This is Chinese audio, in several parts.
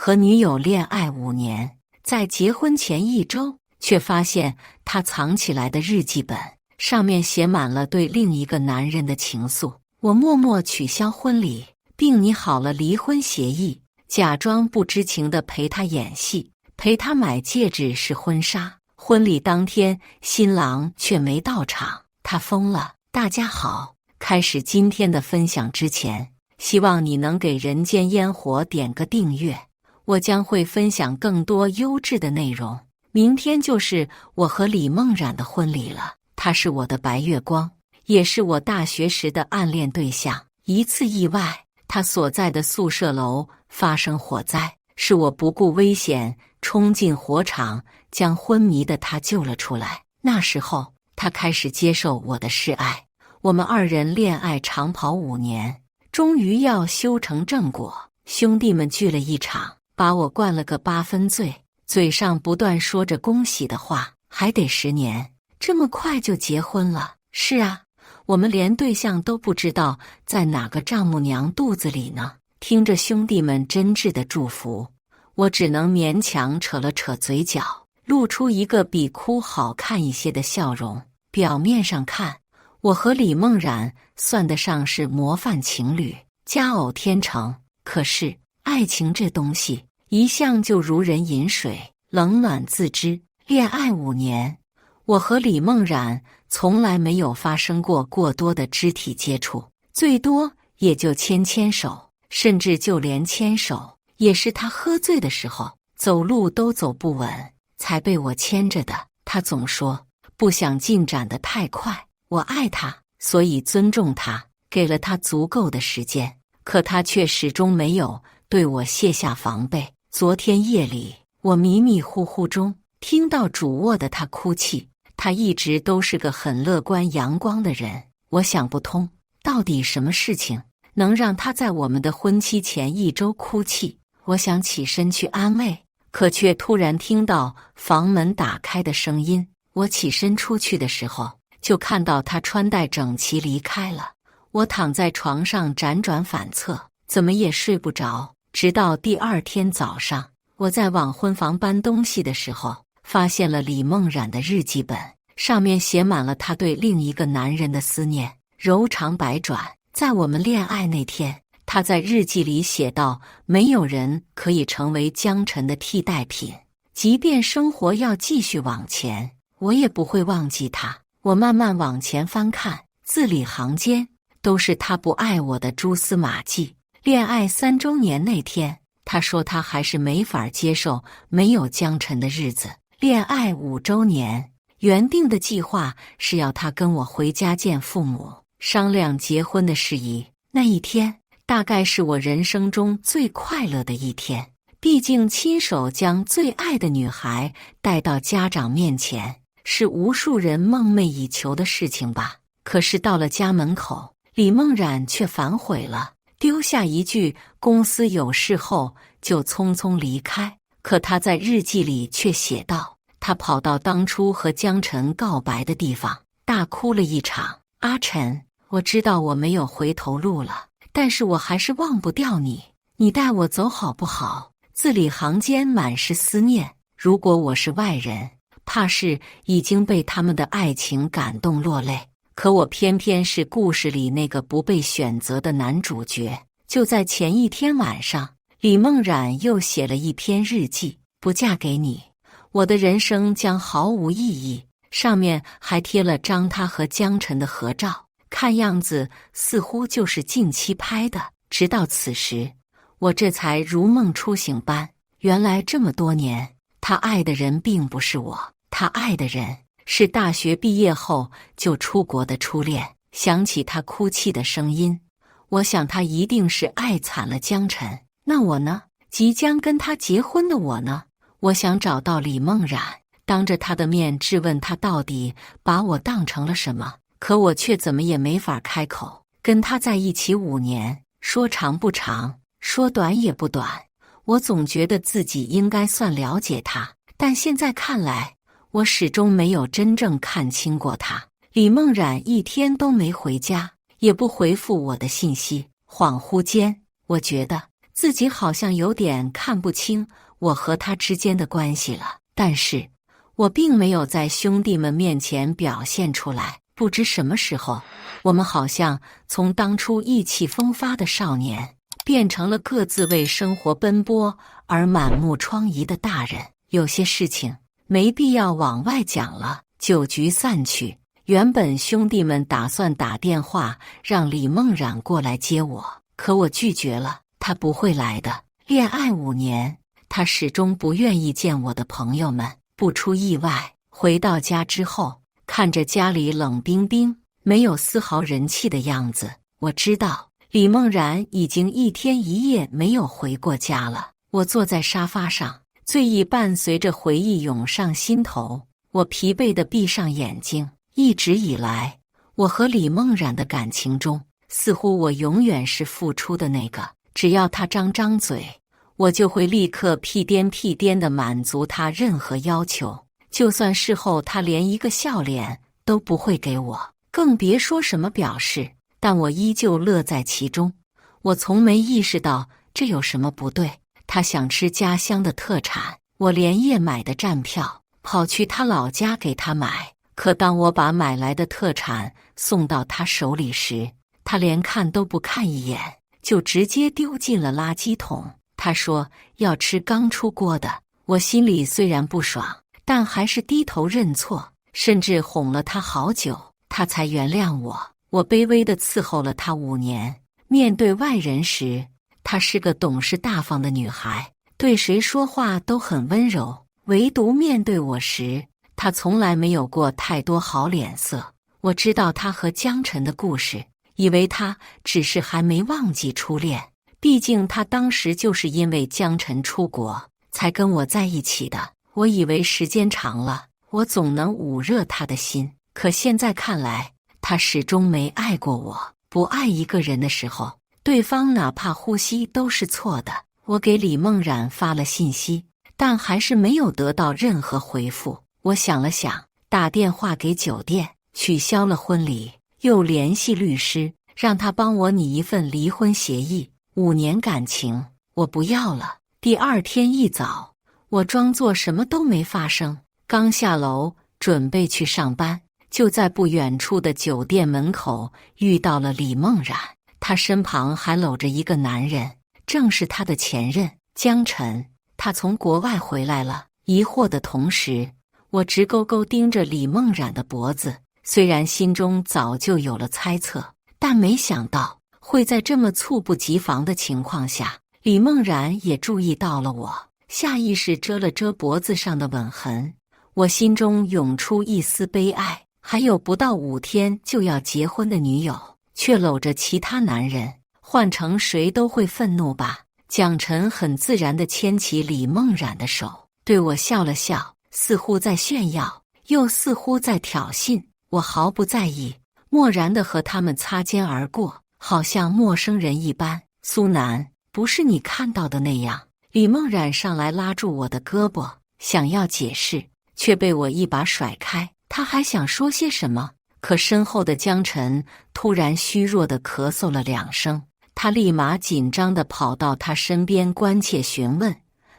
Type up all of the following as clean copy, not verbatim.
和女友恋爱5年，在结婚前1周，却发现他藏起来的日记本上面写满了对另一个男人的情愫。我默默取消婚礼，并拟好了离婚协议，假装不知情地陪他演戏，陪他买戒指试婚纱。婚礼当天，新郎却没到场，他疯了。大家好，开始今天的分享之前，希望你能给人间烟火点个订阅，我将会分享更多优质的内容。明天就是我和李梦冉的婚礼了，他是我的白月光，也是我大学时的暗恋对象。一次意外，他所在的宿舍楼发生火灾，是我不顾危险冲进火场，将昏迷的他救了出来。那时候，他开始接受我的示爱，我们2人恋爱长跑5年，终于要修成正果。兄弟们聚了一场，把我灌了个8分醉，嘴上不断说着恭喜的话。还得10年，这么快就结婚了？是啊，我们连对象都不知道在哪个丈母娘肚子里呢。听着兄弟们真挚的祝福，我只能勉强扯了扯嘴角，露出一个比哭好看一些的笑容。表面上看，我和李梦冉算得上是模范情侣，佳偶天成。可是爱情这东西一向就如人饮水，冷暖自知。恋爱5年，我和李梦冉从来没有发生过过多的肢体接触，最多也就牵牵手，甚至就连牵手也是他喝醉的时候，走路都走不稳才被我牵着的。他总说不想进展得太快，我爱他，所以尊重他，给了他足够的时间。可他却始终没有对我卸下防备。昨天夜里，我迷迷糊糊中听到主卧的他哭泣。他一直都是个很乐观阳光的人，我想不通，到底什么事情能让他在我们的婚期前1周哭泣？我想起身去安慰，可却突然听到房门打开的声音。我起身出去的时候，就看到他穿戴整齐离开了。我躺在床上辗转反侧，怎么也睡不着。直到第2天早上，我在往婚房搬东西的时候，发现了李梦冉的日记本，上面写满了她对另一个男人的思念，柔肠百转。在我们恋爱那天，她在日记里写道：没有人可以成为江晨的替代品，即便生活要继续往前，我也不会忘记他。我慢慢往前翻看，字里行间都是他不爱我的蛛丝马迹。恋爱3周年那天，他说他还是没法接受没有江晨的日子。恋爱5周年，原定的计划是要他跟我回家见父母，商量结婚的事宜。那一天大概是我人生中最快乐的一天，毕竟亲手将最爱的女孩带到家长面前，是无数人梦寐以求的事情吧。可是到了家门口，李梦冉却反悔了，丢下一句公司有事后就匆匆离开。可他在日记里却写道，他跑到当初和江晨告白的地方，大哭了一场。阿晨，我知道我没有回头路了，但是我还是忘不掉你，你带我走好不好？字里行间满是思念。如果我是外人，怕是已经被他们的爱情感动落泪。可我偏偏是故事里那个不被选择的男主角。就在前1天晚上，李梦冉又写了一篇日记：不嫁给你，我的人生将毫无意义。上面还贴了张他和江晨的合照，看样子似乎就是近期拍的。直到此时，我这才如梦初醒般，原来这么多年，他爱的人并不是我，他爱的人是大学毕业后就出国的初恋。想起他哭泣的声音，我想他一定是爱惨了江晨。那我呢？即将跟他结婚的我呢？我想找到李梦冉，当着他的面质问他到底把我当成了什么。可我却怎么也没法开口。跟他在一起5年，说长不长，说短也不短，我总觉得自己应该算了解他，但现在看来，我始终没有真正看清过他。李梦冉1天都没回家，也不回复我的信息。恍惚间，我觉得自己好像有点看不清我和他之间的关系了。但是我并没有在兄弟们面前表现出来。不知什么时候，我们好像从当初意气风发的少年，变成了各自为生活奔波而满目疮痍的大人。有些事情没必要往外讲了。酒局散去，原本兄弟们打算打电话让李梦冉过来接我，可我拒绝了，他不会来的。恋爱5年，他始终不愿意见我的朋友们。不出意外，回到家之后，看着家里冷冰冰，没有丝毫人气的样子，我知道李梦冉已经1天1夜没有回过家了。我坐在沙发上，醉意伴随着回忆涌上心头，我疲惫地闭上眼睛。一直以来，我和李梦冉的感情中，似乎我永远是付出的那个。只要他张嘴，我就会立刻屁颠地满足他任何要求，就算事后他连一个笑脸都不会给我，更别说什么表示，但我依旧乐在其中。我从没意识到这有什么不对。他想吃家乡的特产，我连夜买的站票，跑去他老家给他买。可当我把买来的特产送到他手里时，他连看都不看一眼，就直接丢进了垃圾桶。他说要吃刚出锅的。我心里虽然不爽，但还是低头认错，甚至哄了他好久，他才原谅我。我卑微地伺候了他5年。面对外人时，她是个懂事大方的女孩，对谁说话都很温柔，唯独面对我时，她从来没有过太多好脸色。我知道她和江晨的故事，以为她只是还没忘记初恋，毕竟她当时就是因为江晨出国才跟我在一起的。我以为时间长了，我总能捂热她的心，可现在看来，她始终没爱过我。不爱一个人的时候，对方哪怕呼吸都是错的。我给李梦冉发了信息，但还是没有得到任何回复。我想了想，打电话给酒店取消了婚礼，又联系律师，让他帮我拟一份离婚协议。5年感情，我不要了。第2天一早，我装作什么都没发生，刚下楼准备去上班，就在不远处的酒店门口遇到了李梦冉。她身旁还搂着一个男人，正是她的前任江晨。他从国外回来了。疑惑的同时，我直勾勾盯着李梦冉的脖子，虽然心中早就有了猜测，但没想到会在这么猝不及防的情况下，李梦冉也注意到了我，下意识遮了遮脖子上的吻痕。我心中涌出一丝悲哀，还有不到5天就要结婚的女友，却搂着其他男人，换成谁都会愤怒吧。蒋晨很自然地牵起李梦冉的手，对我笑了笑，似乎在炫耀，又似乎在挑衅。我毫不在意，漠然地和他们擦肩而过，好像陌生人一般。苏南，不是你看到的那样。李梦冉上来拉住我的胳膊，想要解释，却被我一把甩开。他还想说些什么，可身后的江晨突然虚弱地咳嗽了2声，他立马紧张地跑到他身边，关切询问：“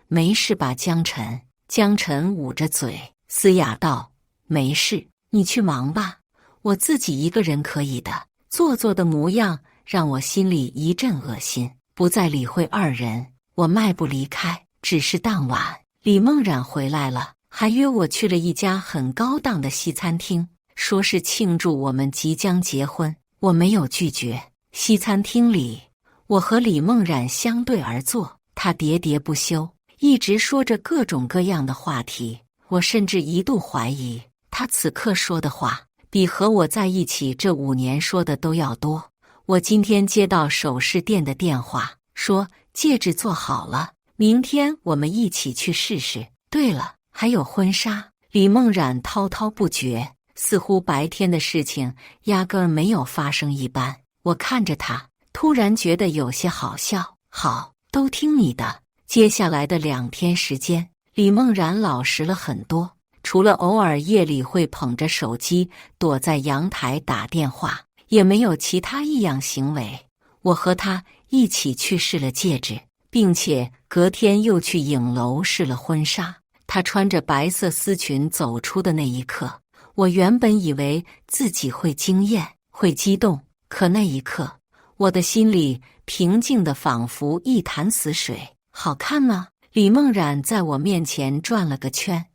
没事吧，江晨？”江晨捂着嘴，嘶哑道：“没事，你去忙吧，我自己一个人可以的。”做作的模样让我心里一阵恶心，不再理会2人，我迈步离开。只是当晚，李梦冉回来了，还约我去了一家很高档的西餐厅，说是庆祝我们即将结婚。我没有拒绝。西餐厅里，我和李梦冉相对而坐，她喋喋不休，一直说着各种各样的话题。我甚至一度怀疑，她此刻说的话比和我在一起这5年说的都要多。我今天接到首饰店的电话，说戒指做好了，明天我们一起去试试。对了，还有婚纱。李梦冉滔滔不绝，似乎白天的事情压根儿没有发生一般。我看着他，突然觉得有些好笑。好，都听你的。接下来的2天时间，李梦冉老实了很多，除了偶尔夜里会捧着手机躲在阳台打电话，也没有其他异样行为。我和他一起去试了戒指，并且隔天又去影楼试了婚纱。她穿着白色丝裙走出的那一刻，我原本以为自己会惊艳，会激动，可那一刻，我的心里平静的仿佛一潭死水。好看吗？李梦冉在我面前转了个圈。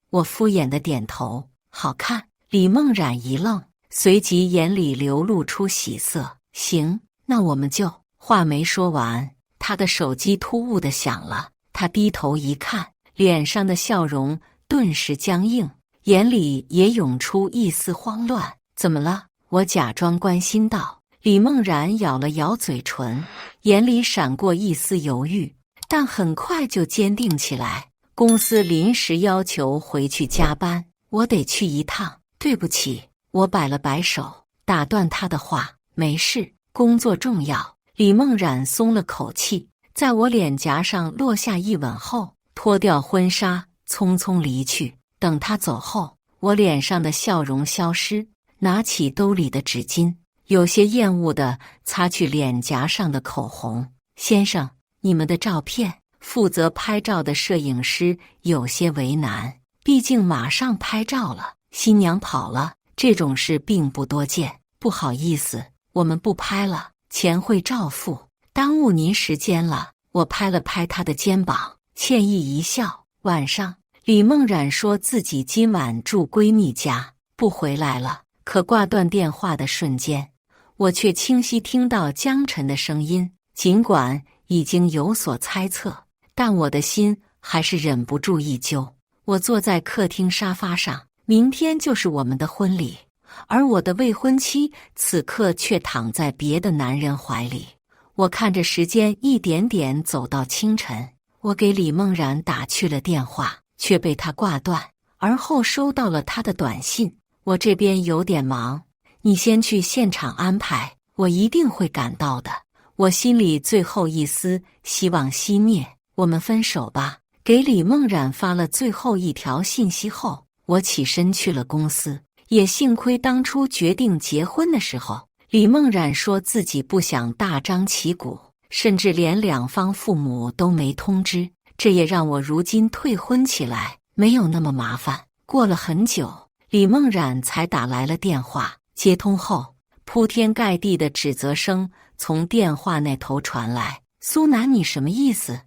我敷衍的点头，好看。李梦冉一愣，随即眼里流露出喜色。行，那我们就……话没说完，他的手机突兀的响了。他低头一看，脸上的笑容顿时僵硬，眼里也涌出一丝慌乱。怎么了？我假装关心道。李梦冉咬了咬嘴唇，眼里闪过一丝犹豫，但很快就坚定起来。公司临时要求回去加班，我得去一趟。对不起，我摆了摆手，打断他的话。没事，工作重要。李梦冉松了口气，在我脸颊上落下一吻后，脱掉婚纱，匆匆离去。等他走后，我脸上的笑容消失，拿起兜里的纸巾，有些厌恶地擦去脸颊上的口红。先生，你们的照片。负责拍照的摄影师有些为难，毕竟马上拍照了，新娘跑了，这种事并不多见。不好意思，我们不拍了，钱会照付，耽误您时间了。我拍了拍他的肩膀，歉意一笑。晚上，李梦冉说自己今晚住闺蜜家，不回来了。可挂断电话的瞬间，我却清晰听到江晨的声音。尽管已经有所猜测，但我的心还是忍不住一揪。我坐在客厅沙发上，明天就是我们的婚礼，而我的未婚妻此刻却躺在别的男人怀里。我看着时间一点点走到清晨，我给李梦冉打去了电话，却被她挂断，而后收到了她的短信：我这边有点忙，你先去现场安排，我一定会赶到的。我心里最后一丝希望熄灭，我们分手吧。给李梦冉发了最后一条信息后，我起身去了公司。也幸亏当初决定结婚的时候，李梦冉说自己不想大张旗鼓，甚至连两方父母都没通知，这也让我如今退婚起来没有那么麻烦。过了很久，李梦冉才打来了电话。接通后，铺天盖地的指责声从电话那头传来。苏楠，你什么意思？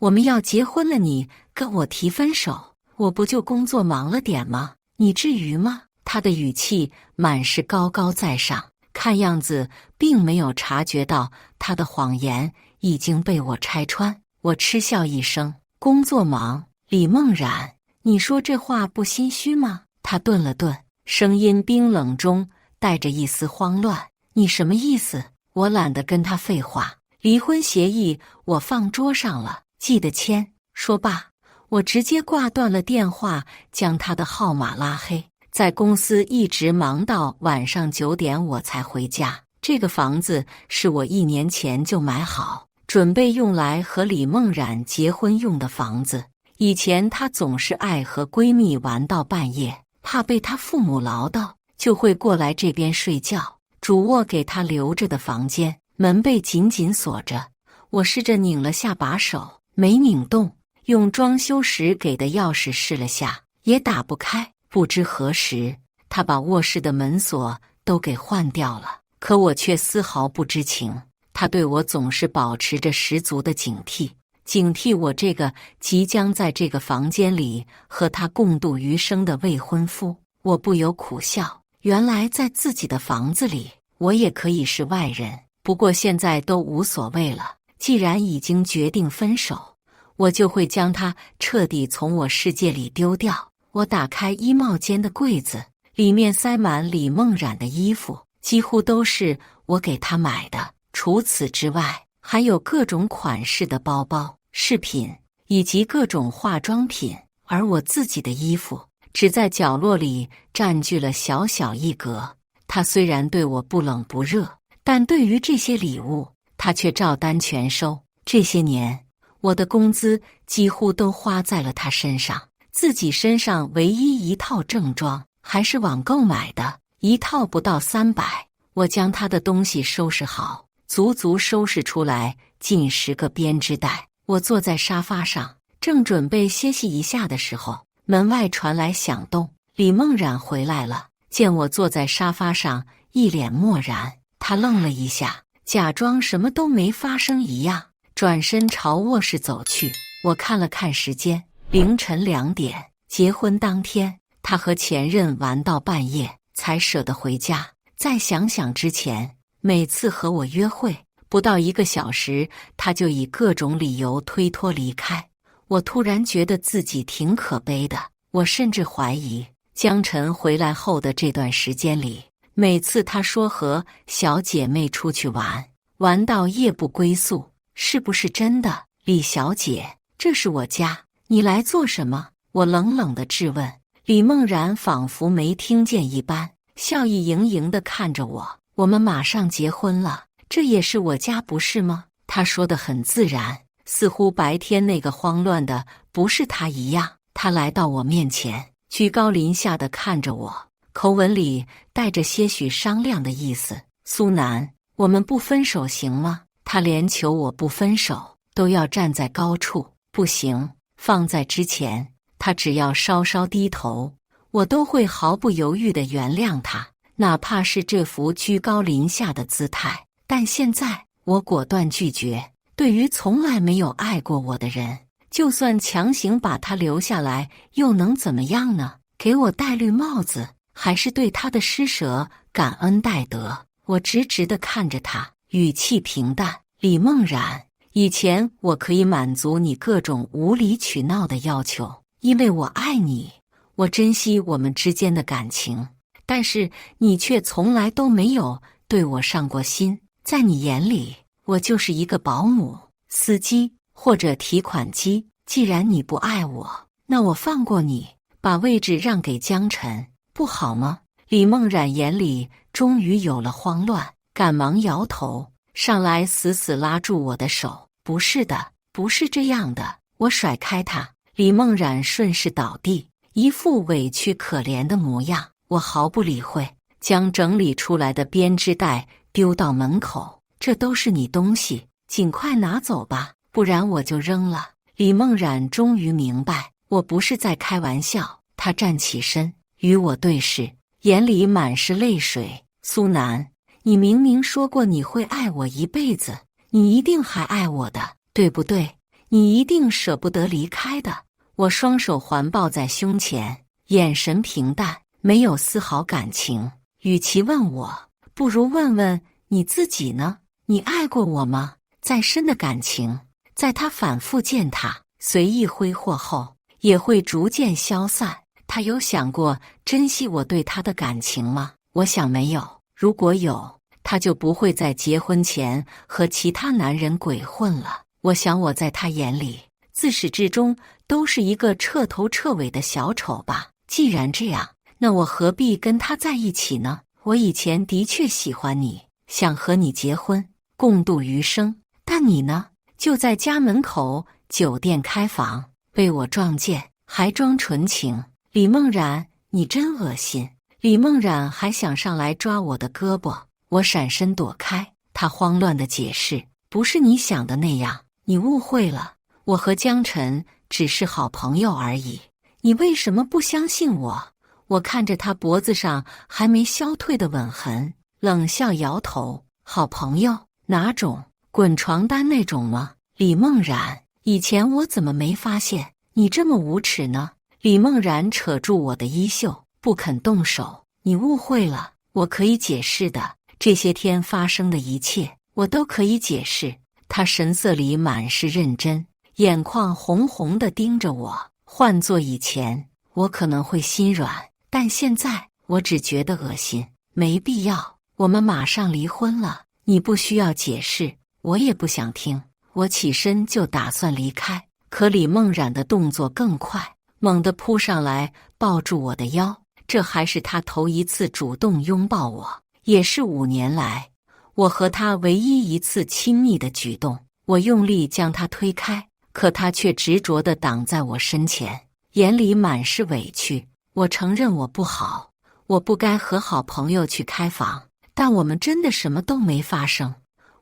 我们要结婚了，你跟我提分手？我不就工作忙了点吗？你至于吗？他的语气满是高高在上，看样子并没有察觉到他的谎言已经被我拆穿。我嗤笑一声，工作忙？李梦冉，你说这话不心虚吗？他顿了顿，声音冰冷中带着一丝慌乱。你什么意思？我懒得跟他废话。离婚协议我放桌上了，记得签。说罢，我直接挂断了电话，将他的号码拉黑。在公司一直忙到晚上9点我才回家。这个房子是我1年前就买好，准备用来和李梦冉结婚用的房子。以前她总是爱和闺蜜玩到半夜，怕被她父母唠叨，就会过来这边睡觉。主卧给她留着的房间，门被紧紧锁着。我试着拧了下把手，没拧动，用装修时给的钥匙试了下，也打不开。不知何时，他把卧室的门锁都给换掉了，可我却丝毫不知情。他对我总是保持着十足的警惕，警惕我这个即将在这个房间里和他共度余生的未婚夫。我不由苦笑，原来在自己的房子里，我也可以是外人。不过现在都无所谓了，既然已经决定分手，我就会将他彻底从我世界里丢掉。我打开衣帽间的柜子，里面塞满李梦冉的衣服，几乎都是我给她买的。除此之外，还有各种款式的包包、饰品以及各种化妆品，而我自己的衣服只在角落里占据了小小一格。他虽然对我不冷不热，但对于这些礼物，他却照单全收。这些年，我的工资几乎都花在了他身上。自己身上唯一一套正装还是网购买的，一套不到300。我将他的东西收拾好，足足收拾出来近10个编织袋。我坐在沙发上，正准备歇息一下的时候，门外传来响动。李梦冉回来了，见我坐在沙发上，一脸漠然。他愣了一下，假装什么都没发生一样，转身朝卧室走去。我看了看时间，凌晨2点。结婚当天，他和前任玩到半夜，才舍得回家。再想想之前，每次和我约会，不到1个小时，他就以各种理由推脱离开。我突然觉得自己挺可悲的。我甚至怀疑，江晨回来后的这段时间里，每次他说和小姐妹出去玩，玩到夜不归宿，是不是真的？李小姐，这是我家，你来做什么？我冷冷地质问。李梦然仿佛没听见一般，笑意盈盈地看着我。我们马上结婚了，这也是我家不是吗？他说得很自然，似乎白天那个慌乱的不是他一样。他来到我面前，居高临下地看着我，口吻里带着些许商量的意思。苏南，我们不分手行吗？他连求我不分手都要站在高处。不行，放在之前，他只要稍稍低头，我都会毫不犹豫地原谅他，哪怕是这副居高临下的姿态。但现在，我果断拒绝。对于从来没有爱过我的人，就算强行把他留下来，又能怎么样呢？给我戴绿帽子，还是对他的施舍感恩戴德？我直直地看着他，语气平淡。李梦然，以前我可以满足你各种无理取闹的要求，因为我爱你，我珍惜我们之间的感情，但是你却从来都没有对我上过心。在你眼里，我就是一个保姆、司机或者提款机。既然你不爱我，那我放过你，把位置让给江晨，不好吗？李梦冉眼里终于有了慌乱，赶忙摇头，上来死死拉住我的手。不是的，不是这样的。我甩开他，李梦冉顺势倒地，一副委屈可怜的模样。我毫不理会，将整理出来的编织袋丢到门口。这都是你东西，尽快拿走吧，不然我就扔了。李梦冉终于明白，我不是在开玩笑。她站起身，与我对视，眼里满是泪水。苏南，你明明说过你会爱我一辈子，你一定还爱我的，对不对？你一定舍不得离开的。我双手环抱在胸前，眼神平淡，没有丝毫感情。与其问我，不如问问你自己呢？你爱过我吗？再深的感情，在他反复践踏、随意挥霍后，也会逐渐消散。他有想过珍惜我对他的感情吗？我想没有。如果有，他就不会在结婚前和其他男人鬼混了。我想我在他眼里，自始至终都是一个彻头彻尾的小丑吧。既然这样，那我何必跟他在一起呢？我以前的确喜欢你，想和你结婚，共度余生。但你呢？就在家门口酒店开房，被我撞见，还装纯情。李梦然，你真恶心。李梦然还想上来抓我的胳膊，我闪身躲开。他慌乱地解释，不是你想的那样，你误会了，我和江晨只是好朋友而已。你为什么不相信我？我看着他脖子上还没消退的吻痕，冷笑摇头。好朋友？哪种？滚床单那种吗？李梦然，以前我怎么没发现你这么无耻呢？李梦然扯住我的衣袖，不肯动手。你误会了，我可以解释的，这些天发生的一切，我都可以解释。他神色里满是认真，眼眶红红地盯着我。换做以前，我可能会心软，但现在我只觉得恶心，没必要。我们马上离婚了，你不需要解释，我也不想听。我起身就打算离开，可李梦冉的动作更快，猛地扑上来抱住我的腰。这还是他头一次主动拥抱我，也是5年来我和他唯一一次亲密的举动。我用力将他推开，可他却执着地挡在我身前，眼里满是委屈。我承认我不好，我不该和好朋友去开房，但我们真的什么都没发生。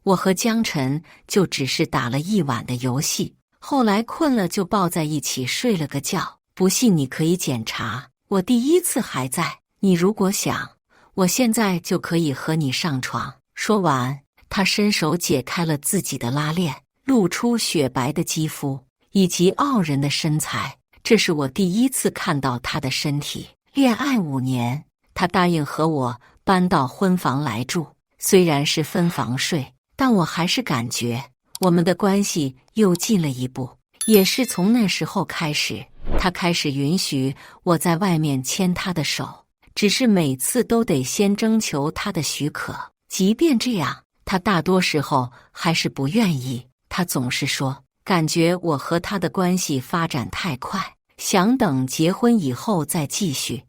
我和江晨就只是打了一晚的游戏，后来困了就抱在一起睡了个觉。不信你可以检查，我第一次还在。你如果想，我现在就可以和你上床。说完，他伸手解开了自己的拉链，露出雪白的肌肤以及傲人的身材。这是我第一次看到他的身体。恋爱5年，他答应和我搬到婚房来住，虽然是分房睡，但我还是感觉我们的关系又近了一步。也是从那时候开始，他开始允许我在外面牵他的手，只是每次都得先征求他的许可。即便这样，他大多时候还是不愿意。他总是说，感觉我和他的关系发展太快，想等结婚以后再继续。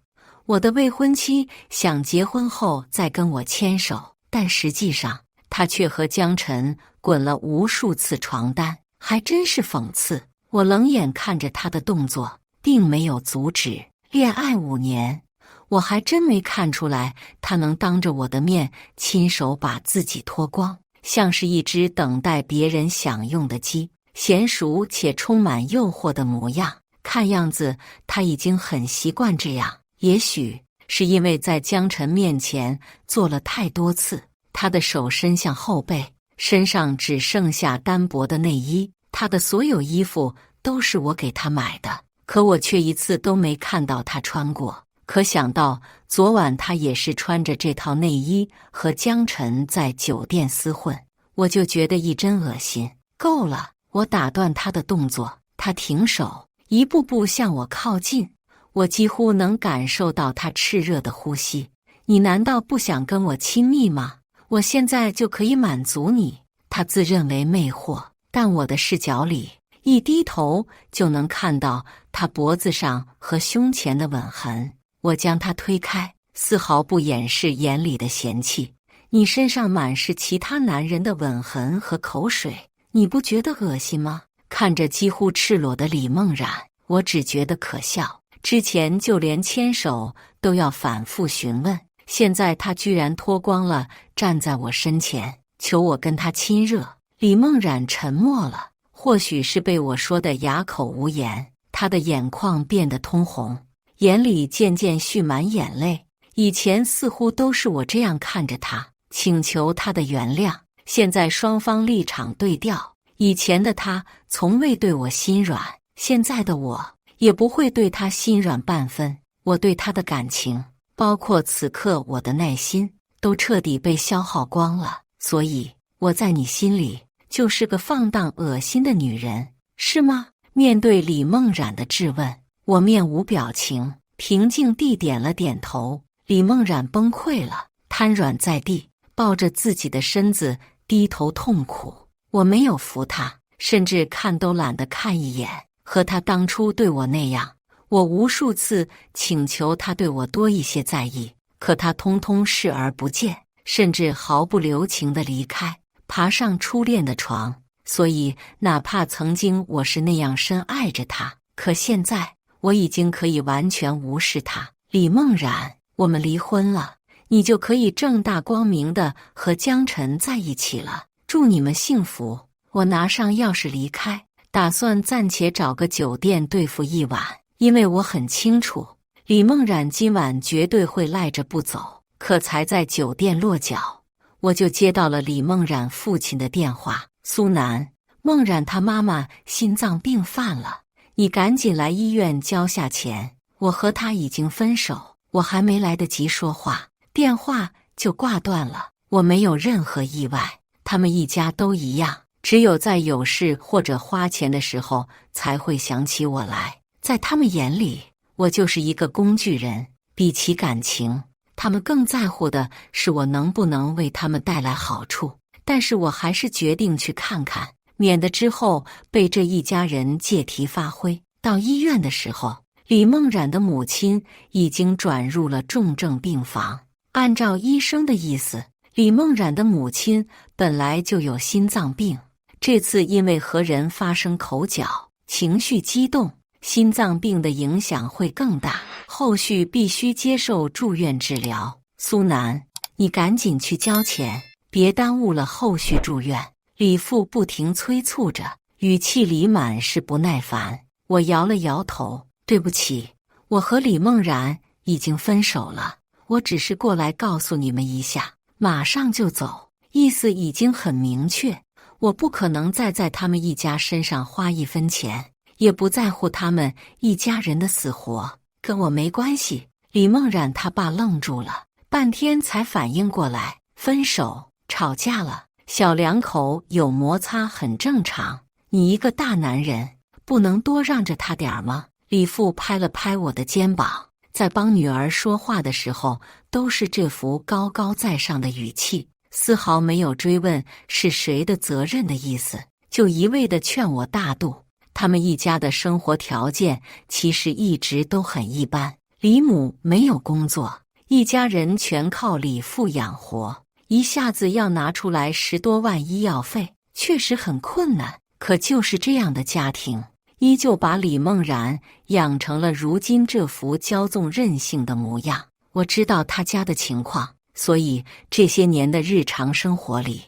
我的未婚妻想结婚后再跟我牵手，但实际上他却和江晨滚了无数次床单，还真是讽刺。我冷眼看着他的动作，并没有阻止。恋爱5年，我还真没看出来他能当着我的面亲手把自己脱光，像是一只等待别人享用的鸡，娴熟且充满诱惑的模样。看样子他已经很习惯这样，也许是因为在江晨面前做了太多次。他的手伸向后背，身上只剩下单薄的内衣。他的所有衣服都是我给他买的，可我却一次都没看到他穿过。可想到昨晚他也是穿着这套内衣和江晨在酒店厮混，我就觉得一阵恶心。够了！我打断他的动作，他停手，一步步向我靠近。我几乎能感受到他炽热的呼吸。你难道不想跟我亲密吗？我现在就可以满足你。他自认为魅惑，但我的视角里，一低头就能看到他脖子上和胸前的吻痕。我将他推开，丝毫不掩饰眼里的嫌弃。你身上满是其他男人的吻痕和口水，你不觉得恶心吗？看着几乎赤裸的李梦冉，我只觉得可笑。之前就连牵手都要反复询问，现在他居然脱光了站在我身前，求我跟他亲热。李梦冉沉默了，或许是被我说得哑口无言，他的眼眶变得通红，眼里渐渐蓄满眼泪。以前似乎都是我这样看着他，请求他的原谅，现在双方立场对调。以前的他从未对我心软，现在的我也不会对他心软半分。我对他的感情，包括此刻我的耐心，都彻底被消耗光了。所以我在你心里就是个放荡恶心的女人，是吗？面对李梦冉的质问，我面无表情，平静地点了点头。李梦冉崩溃了，瘫软在地，抱着自己的身子低头痛苦。我没有扶他，甚至看都懒得看一眼。和他当初对我那样，我无数次请求他对我多一些在意，可他通通视而不见，甚至毫不留情地离开，爬上初恋的床。所以哪怕曾经我是那样深爱着他，可现在我已经可以完全无视他。李梦冉，我们离婚了，你就可以正大光明地和江晨在一起了，祝你们幸福。我拿上钥匙离开，打算暂且找个酒店对付一晚，因为我很清楚李梦冉今晚绝对会赖着不走。可才在酒店落脚，我就接到了李梦冉父亲的电话：苏南，梦冉她妈妈心脏病犯了，你赶紧来医院交下钱。我和他已经分手。我还没来得及说话，电话就挂断了。我没有任何意外，他们一家都一样，只有在有事或者花钱的时候才会想起我来。在他们眼里，我就是一个工具人，比起感情，他们更在乎的是我能不能为他们带来好处。但是我还是决定去看看，免得之后被这一家人借题发挥。到医院的时候，李梦冉的母亲已经转入了重症病房。按照医生的意思，李梦冉的母亲本来就有心脏病，这次因为和人发生口角，情绪激动，心脏病的影响会更大，后续必须接受住院治疗。苏南，你赶紧去交钱，别耽误了后续住院。李父不停催促着，语气里满是不耐烦。我摇了摇头，对不起，我和李梦然已经分手了，我只是过来告诉你们一下，马上就走，意思已经很明确，我不可能再在他们一家身上花一分钱，也不在乎他们一家人的死活，跟我没关系。李梦然他爸愣住了，半天才反应过来，分手，吵架了，小两口有摩擦很正常，你一个大男人不能多让着他点吗？李父拍了拍我的肩膀，在帮女儿说话的时候都是这副高高在上的语气，丝毫没有追问是谁的责任的意思，就一味地劝我大度。他们一家的生活条件其实一直都很一般，李母没有工作，一家人全靠李父养活，一下子要拿出来10多万医药费，确实很困难。可就是这样的家庭，依旧把李梦然养成了如今这副骄纵任性的模样。我知道他家的情况，所以这些年的日常生活里，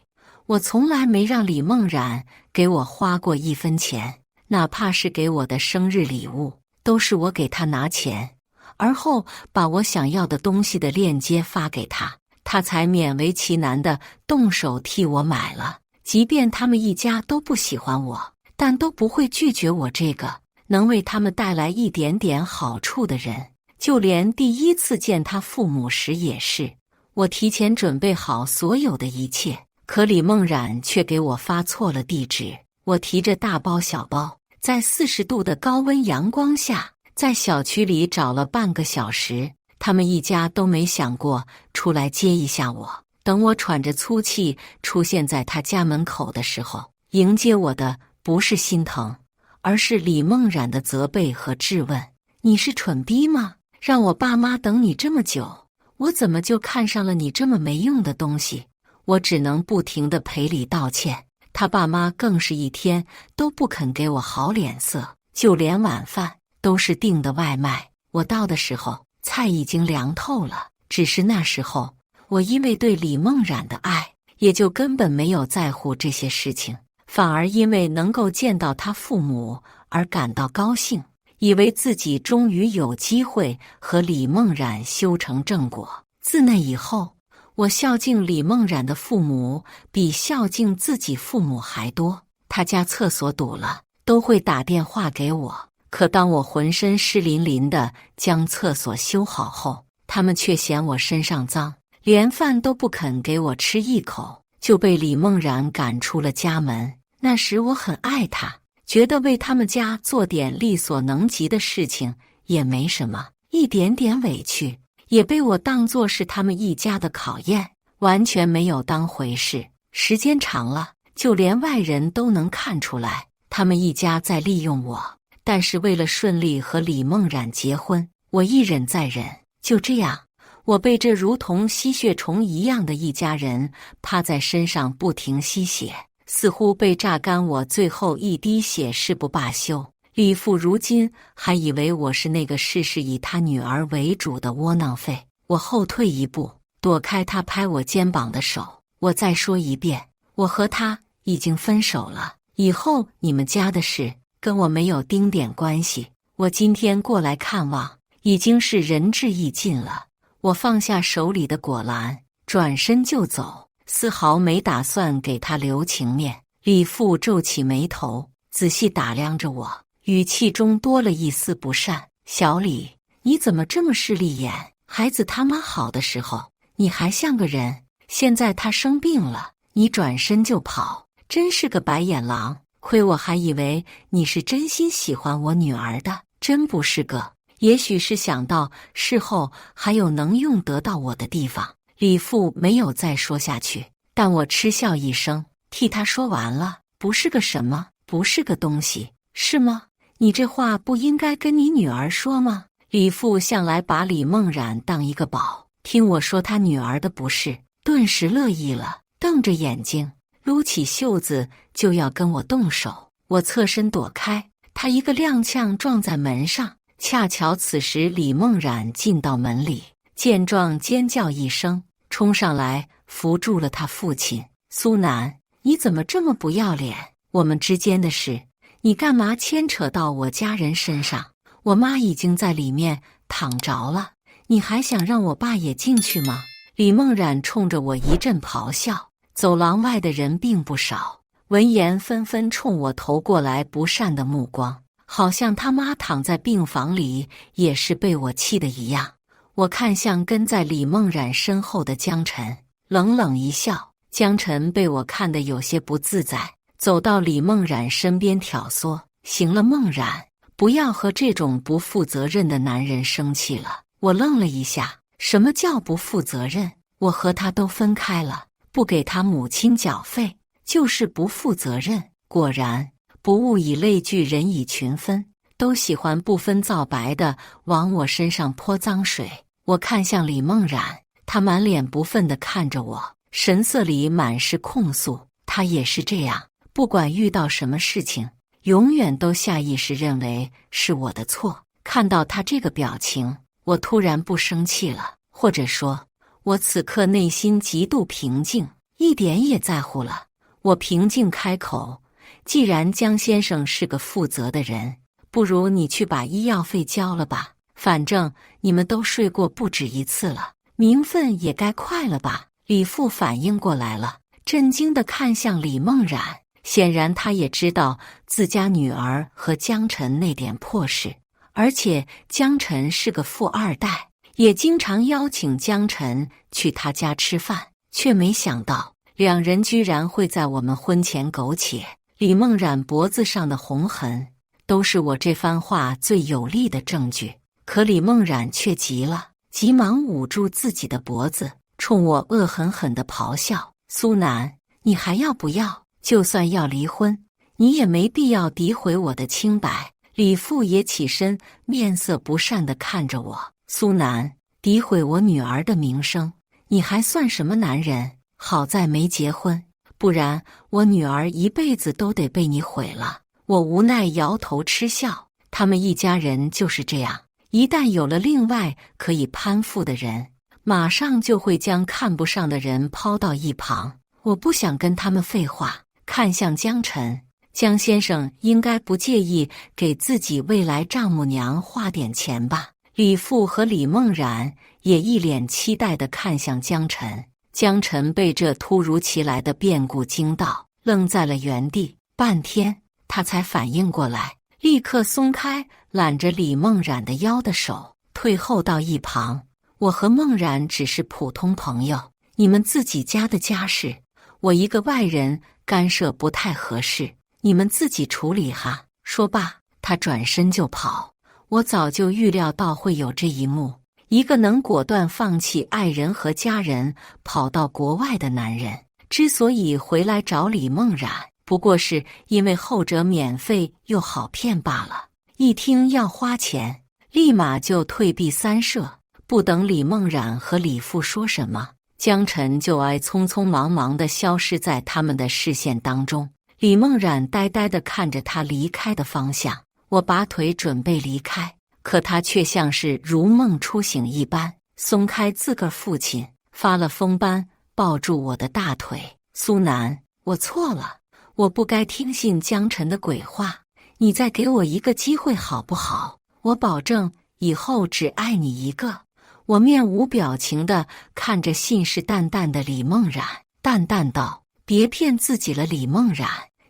我从来没让李梦然给我花过1分钱，哪怕是给我的生日礼物，都是我给他拿钱，而后把我想要的东西的链接发给他，他才勉为其难地动手替我买了。即便他们一家都不喜欢我，但都不会拒绝我这个能为他们带来一点点好处的人。就连第一次见他父母时也是，我提前准备好所有的一切，可李梦然却给我发错了地址。我提着大包小包，在40度的高温阳光下，在小区里找了半个小时，他们一家都没想过出来接一下我。等我喘着粗气出现在他家门口的时候，迎接我的不是心疼，而是李梦然的责备和质问。你是蠢逼吗？让我爸妈等你这么久，我怎么就看上了你这么没用的东西？我只能不停地赔礼道歉，他爸妈更是一天都不肯给我好脸色，就连晚饭都是订的外卖。我到的时候，菜已经凉透了，只是那时候我因为对李梦然的爱，也就根本没有在乎这些事情，反而因为能够见到他父母而感到高兴，以为自己终于有机会和李梦然修成正果。自那以后，我孝敬李梦然的父母比孝敬自己父母还多。他家厕所堵了，都会打电话给我，可当我浑身湿淋淋的将厕所修好后，他们却嫌我身上脏，连饭都不肯给我吃一口，就被李梦然赶出了家门。那时我很爱他，觉得为他们家做点力所能及的事情也没什么，一点点委屈也被我当作是他们一家的考验，完全没有当回事。时间长了，就连外人都能看出来，他们一家在利用我。但是为了顺利和李梦然结婚，我一忍再忍。就这样，我被这如同吸血虫一样的一家人趴在身上不停吸血，似乎被榨干我最后一滴血誓不罢休。李父如今还以为我是那个事事以他女儿为主的窝囊废。我后退一步，躲开他拍我肩膀的手。我再说一遍，我和他已经分手了，以后你们家的事跟我没有丁点关系。我今天过来看望，已经是仁至义尽了。我放下手里的果篮，转身就走，丝毫没打算给他留情面。李父皱起眉头，仔细打量着我，语气中多了一丝不善。小李，你怎么这么势利眼？孩子他妈好的时候，你还像个人，现在他生病了，你转身就跑，真是个白眼狼。亏我还以为你是真心喜欢我女儿的，真不是个。也许是想到事后还有能用得到我的地方，李父没有再说下去，但我嗤笑一声，替他说完了。不是个什么，不是个东西，是吗？你这话不应该跟你女儿说吗？李父向来把李梦然当一个宝，听我说他女儿的不是，顿时乐意了，瞪着眼睛撸起袖子就要跟我动手。我侧身躲开，他一个踉跄撞在门上。恰巧此时李梦然进到门里，见状尖叫一声，冲上来扶住了他父亲。苏南，你怎么这么不要脸？我们之间的事，你干嘛牵扯到我家人身上？我妈已经在里面躺着了，你还想让我爸也进去吗？李梦冉冲着我一阵咆哮。走廊外的人并不少，闻言纷纷冲我投过来不善的目光，好像他妈躺在病房里也是被我气得一样。我看向跟在李梦冉身后的江晨，冷冷一笑。江晨被我看得有些不自在，走到李梦冉身边挑唆：“行了，梦冉，不要和这种不负责任的男人生气了。”我愣了一下，什么叫不负责任？我和他都分开了，不给他母亲缴费，就是不负责任。果然，不物以类聚，人以群分，都喜欢不分皂白的往我身上泼脏水。我看向李梦冉，她满脸不忿地看着我，神色里满是控诉。她也是这样，不管遇到什么事情，永远都下意识认为是我的错。看到她这个表情，我突然不生气了，或者说，我此刻内心极度平静，一点也在乎了。我平静开口：“既然江先生是个负责的人，不如你去把医药费交了吧，反正你们都睡过不止一次了，名分也该快了吧。”李父反应过来了，震惊地看向李梦冉，显然他也知道自家女儿和江晨那点破事，而且江晨是个富二代，也经常邀请江晨去他家吃饭，却没想到两人居然会在我们婚前苟且。李梦冉脖子上的红痕都是我这番话最有力的证据，可李梦冉却急了，急忙捂住自己的脖子，冲我恶狠狠地咆哮：“苏南，你还要不要？就算要离婚，你也没必要诋毁我的清白。”李父也起身，面色不善地看着我：“苏南，诋毁我女儿的名声，你还算什么男人？好在没结婚，不然我女儿一辈子都得被你毁了。”我无奈摇头嗤笑，他们一家人就是这样，一旦有了另外可以攀附的人，马上就会将看不上的人抛到一旁。我不想跟他们废话，看向江晨：“江先生应该不介意给自己未来丈母娘花点钱吧？”李父和李梦冉也一脸期待地看向江晨。江晨被这突如其来的变故惊到，愣在了原地，半天他才反应过来，立刻松开揽着李梦冉的腰的手，退后到一旁：“我和梦冉只是普通朋友，你们自己家的家事，我一个外人干涉不太合适，你们自己处理哈。”说罢，他转身就跑。我早就预料到会有这一幕，一个能果断放弃爱人和家人跑到国外的男人，之所以回来找李梦冉，不过是因为后者免费又好骗罢了。一听要花钱，立马就退避三舍。不等李梦冉和李父说什么，江晨就匆匆忙忙地消失在他们的视线当中。李梦冉呆呆地看着他离开的方向，我拔腿准备离开，可他却像是如梦初醒一般，松开自个儿父亲，发了疯般抱住我的大腿：“苏南，我错了，我不该听信江晨的鬼话，你再给我一个机会好不好？我保证以后只爱你一个。”我面无表情地看着信誓旦旦的李梦冉，淡淡道：“别骗自己了，李梦冉，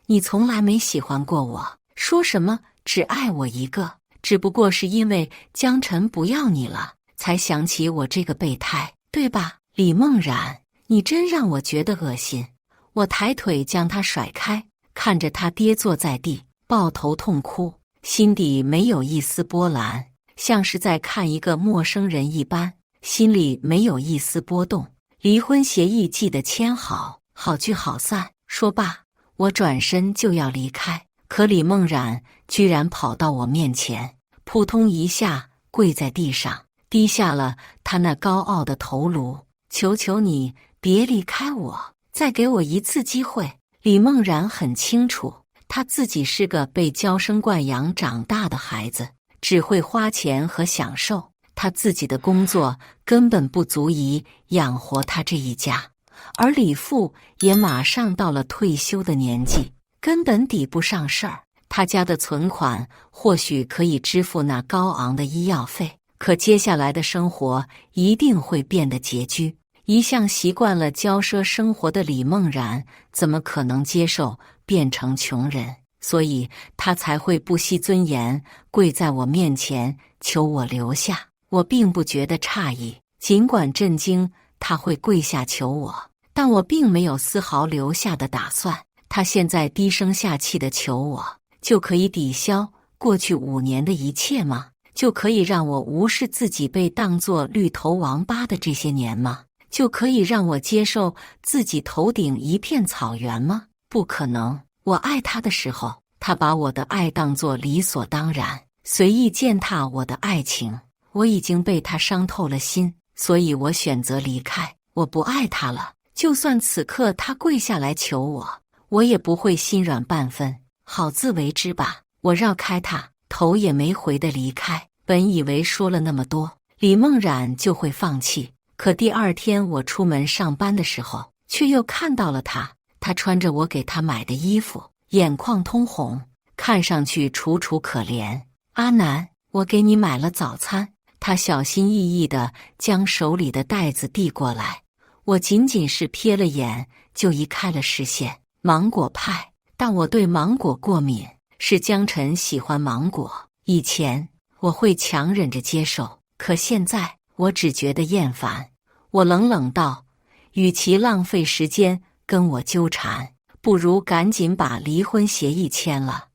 你从来没喜欢过我，说什么只爱我一个，只不过是因为江晨不要你了，才想起我这个备胎，对吧？”李梦冉，你真让我觉得恶心。我抬腿将他甩开，看着他跌坐在地，抱头痛哭，心底没有一丝波澜，像是在看一个陌生人一般，心里没有一丝波动。离婚协议记得签好，好聚好散。说罢，我转身就要离开，可李梦冉居然跑到我面前，扑通一下跪在地上，低下了他那高傲的头颅：“求求你别离开我，再给我一次机会。”李梦冉很清楚，他自己是个被娇生惯养长大的孩子，只会花钱和享受，他自己的工作根本不足以养活他这一家。而李父也马上到了退休的年纪，根本抵不上事儿。他家的存款或许可以支付那高昂的医药费，可接下来的生活一定会变得拮据。一向习惯了骄奢生活的李梦然，怎么可能接受变成穷人？所以他才会不惜尊严，跪在我面前求我留下。我并不觉得诧异，尽管震惊他会跪下求我，但我并没有丝毫留下的打算。他现在低声下气地求我，就可以抵消过去5年的一切吗？就可以让我无视自己被当作绿头王八的这些年吗？就可以让我接受自己头顶一片草原吗？不可能。我爱他的时候，他把我的爱当作理所当然，随意践踏我的爱情。我已经被他伤透了心，所以我选择离开。我不爱他了，就算此刻他跪下来求我，我也不会心软半分。好自为之吧。我绕开他，头也没回地离开。本以为说了那么多，李梦然就会放弃。可第2天我出门上班的时候，却又看到了他。他穿着我给他买的衣服，眼眶通红，看上去楚楚可怜。阿南，我给你买了早餐。他小心翼翼地将手里的袋子递过来，我仅仅是瞥了眼就移开了视线。芒果派，但我对芒果过敏，是江晨喜欢芒果。以前我会强忍着接受，可现在我只觉得厌烦。我冷冷道，与其浪费时间跟我纠缠，不如赶紧把离婚协议签了。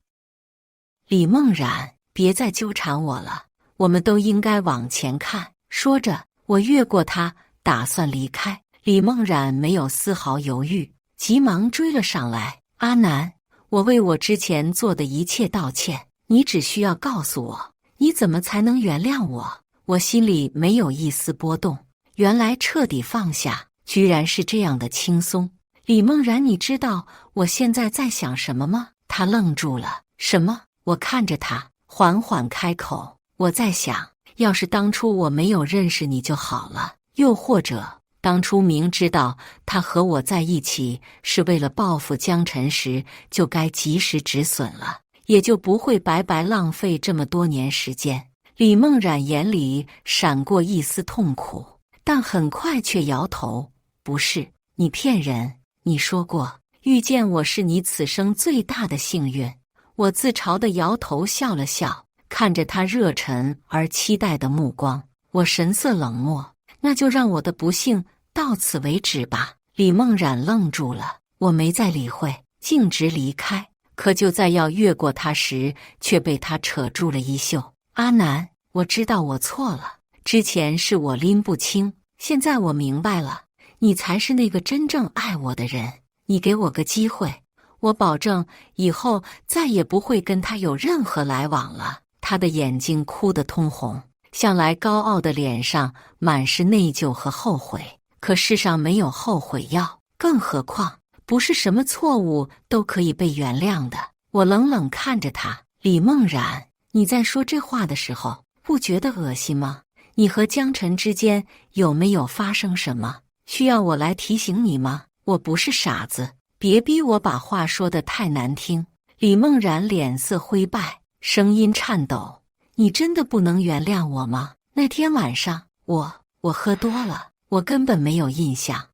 李梦然，别再纠缠我了，我们都应该往前看。说着，我越过他，打算离开。李梦然没有丝毫犹豫，急忙追了上来。阿南，我为我之前做的一切道歉，你只需要告诉我，你怎么才能原谅我？我心里没有一丝波动，原来彻底放下，居然是这样的轻松。李梦然，你知道我现在在想什么吗？他愣住了。什么？我看着他，缓缓开口。我在想，要是当初我没有认识你就好了，又或者当初明知道他和我在一起是为了报复江晨时，就该及时止损了，也就不会白白浪费这么多年时间。李梦然眼里闪过一丝痛苦，但很快却摇头。不是，你骗人，你说过遇见我是你此生最大的幸运。我自嘲地摇头笑了笑，看着他热忱而期待的目光，我神色冷漠。那就让我的不幸到此为止吧。李梦然愣住了，我没再理会，径直离开。可就在要越过他时，却被他扯住了衣袖。阿南，我知道我错了，之前是我拎不清，现在我明白了，你才是那个真正爱我的人。你给我个机会，我保证以后再也不会跟他有任何来往了。他的眼睛哭得通红，向来高傲的脸上满是内疚和后悔。可世上没有后悔药，更何况不是什么错误都可以被原谅的。我冷冷看着他，李梦然，你在说这话的时候，不觉得恶心吗？你和江晨之间有没有发生什么？需要我来提醒你吗？我不是傻子，别逼我把话说得太难听。李梦然脸色灰败，声音颤抖。你真的不能原谅我吗？那天晚上，我喝多了，我根本没有印象。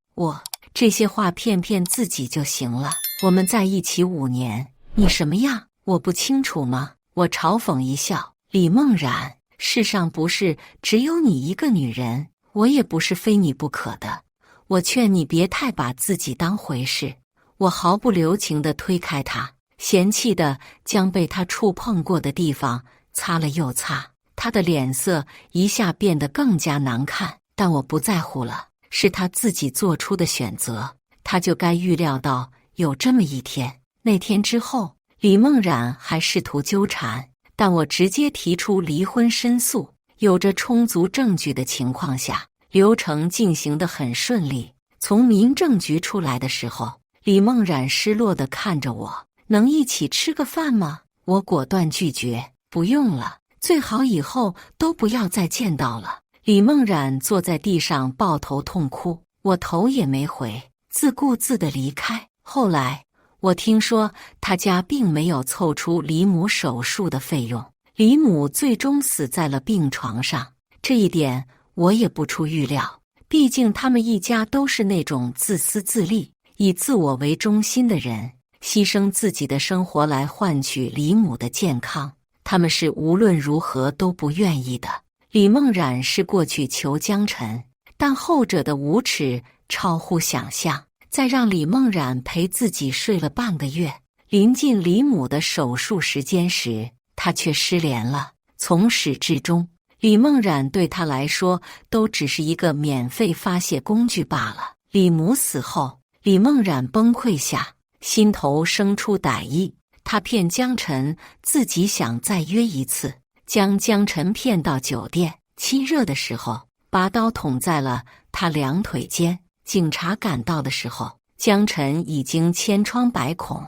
这些话骗骗自己就行了。我们在一起5年，你什么样，我不清楚吗？我嘲讽一笑。李梦然，世上不是只有你一个女人，我也不是非你不可的。我劝你别太把自己当回事。我毫不留情地推开他，嫌弃地将被他触碰过的地方擦了又擦。他的脸色一下变得更加难看，但我不在乎了，是他自己做出的选择，他就该预料到有这么一天。那天之后，李梦然还试图纠缠，但我直接提出离婚申诉。有着充足证据的情况下，流程进行得很顺利。从民政局出来的时候，李梦然失落地看着我，能一起吃个饭吗？我果断拒绝，不用了，最好以后都不要再见到了。李梦然坐在地上抱头痛哭，我头也没回，自顾自地离开。后来我听说他家并没有凑出李母手术的费用，李母最终死在了病床上。这一点我也不出预料，毕竟他们一家都是那种自私自利、以自我为中心的人，牺牲自己的生活来换取李母的健康，他们是无论如何都不愿意的。李梦冉是过去求江晨，但后者的无耻超乎想象。在让李梦冉陪自己睡了半个月，临近李母的手术时间时，他却失联了。从始至终，李梦冉对他来说都只是一个免费发泄工具罢了。李母死后，李梦冉崩溃下，心头生出歹意。他骗江晨自己想再约一次，将江晨骗到酒店，亲热的时候拔刀捅在了他两腿间。警察赶到的时候，江晨已经千疮百孔，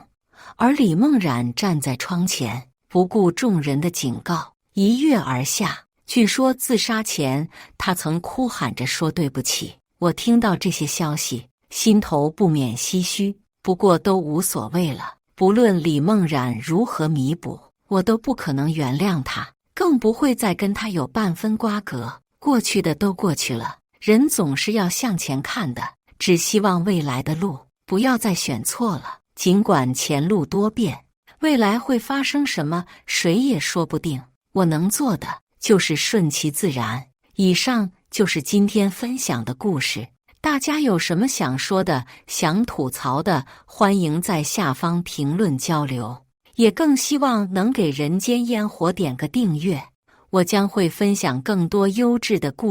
而李梦冉站在窗前，不顾众人的警告，一跃而下。据说自杀前，他曾哭喊着说对不起。我听到这些消息，心头不免唏嘘，不过都无所谓了。不论李梦冉如何弥补，我都不可能原谅他，更不会再跟他有半分瓜葛。过去的都过去了，人总是要向前看的，只希望未来的路不要再选错了。尽管前路多变，未来会发生什么，谁也说不定。我能做的就是顺其自然。以上就是今天分享的故事，大家有什么想说的、想吐槽的，欢迎在下方评论交流。也更希望能给人间烟火点个订阅，我将会分享更多优质的故事。